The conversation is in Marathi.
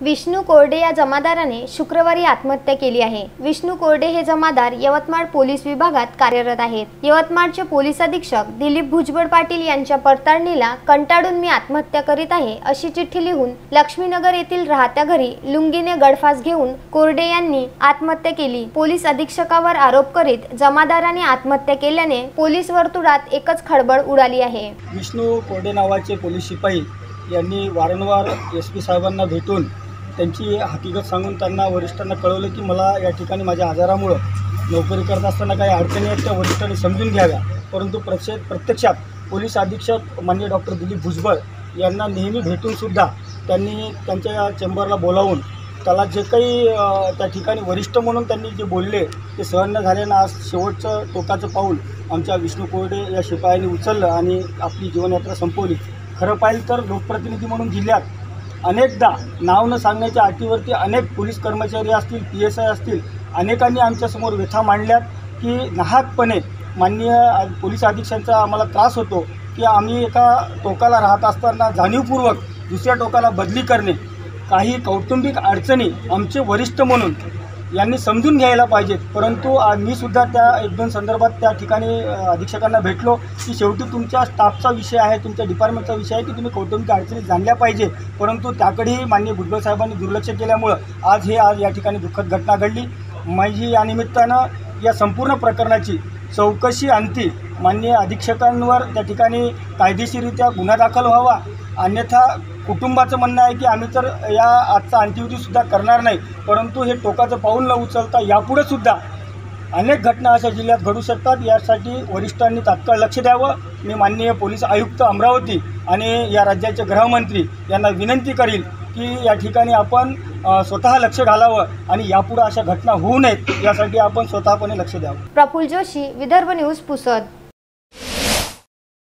विष्णू कोरडे या जमादाराने शुक्रवारी आत्महत्या केली आहे। विष्णू कोरडे हे जमादार यवतमाळ पोलीस विभागात कार्यरत आहेत। यवतमाळचे पोलीस अधीक्षक दिलीप भुजबळ पाटील यांच्या पडताळणीला कंटाळून मी आत्महत्या करीत आहे अशी चिठ्ठी लिहून लक्ष्मीनगर येथील राहत्या घरी लुंगीने गळफास घेऊन कोरडे यांनी आत्महत्या केली। पोलीस अधीक्षकावर आरोप करीत जमादाराने आत्महत्या केल्याने पोलीस वर्तुळात एकच खळबळ उडाली आहे। विष्णू कोरडे नावाचे पोलीस शिपाई यांनी वारंवार SP साहेबांना भेटून त्यांची हकीकत सांगून त्यांना वरिष्ठांना कळवलं की मला या ठिकाणी माझ्या आजारामुळे नोकरी करत असताना काही अडचणी आहेत त्या वरिष्ठांनी समजून घ्याव्या। परंतु प्रत्यक्षात पोलीस अधीक्षक माननीय डॉक्टर दिलीप भुजबळ यांना नेहमी भेटूनसुद्धा त्यांनी त्यांच्या चेंबरला बोलावून त्याला जे काही त्या ठिकाणी वरिष्ठ म्हणून त्यांनी जे बोलले ते सहन न झाल्यानं आज शेवटचं टोकाचं पाऊल आमच्या विष्णू कोरडे या शिपायांनी उचललं आणि आपली जीवनयात्रा संपवली। खरं पाहिलं तर लोकप्रतिनिधी म्हणून जिल्ह्यात अनेकदा नाव न सांगण्याच्या अटीवरती अनेक पोलीस कर्मचारी असतील, PSI असतील, अनेकांनी आमच्यासमोर व्यथा मांडल्यात की नाहकपणे माननीय पोलीस अधीक्षकांचा आम्हाला त्रास होतो की आम्ही एका टोकाला राहत असताना जाणीवपूर्वक दुसऱ्या टोकाला बदली करणे, काही कौटुंबिक अडचणी आमचे वरिष्ठ म्हणून यांनी समजून घ्यायला पाहिजेत। परंतु मी सुद्धा त्या 1-2 संदर्भात त्या ठिकाणी अधीक्षकांना भेटलो की शेवटी तुमच्या स्टाफचा विषय आहे, तुमच्या डिपार्टमेंटचा विषय आहे की तुम्ही कौटुंबिक अडचणी जाणल्या पाहिजे, परंतु त्याकडेही माननीय भुजबळ साहेबांनी दुर्लक्ष केल्यामुळं आज या ठिकाणी दुःखद घटना घडली। माझी या निमित्तानं या संपूर्ण प्रकरणाची चौकशी अंती माननीय अधीक्षकांवर त्या ठिकाणी कायदेशीररित्या गुन्हा दाखल व्हावा, अन्यथा कुटुंबाचं म्हणणं आहे की आम्ही तर या आजचा अंत्यविधीसुद्धा करणार नाही, परंतु हे टोकाचं पाऊल न उचलता यापुढेसुद्धा अनेक घटना अशा जिल्ह्यात घडू शकतात, यासाठी वरिष्ठांनी तात्काळ लक्ष द्यावं। मी माननीय पोलीस आयुक्त अमरावती आणि या राज्याचे गृहमंत्री यांना विनंती करील की या ठिकाणी आपण स्वतः लक्ष घालावं आणि यापुढे अशा घटना होऊ नयेत यासाठी आपण स्वतःपणे लक्ष द्यावं। प्रफुल्ल जोशी, विदर्भ न्यूज, पुसद।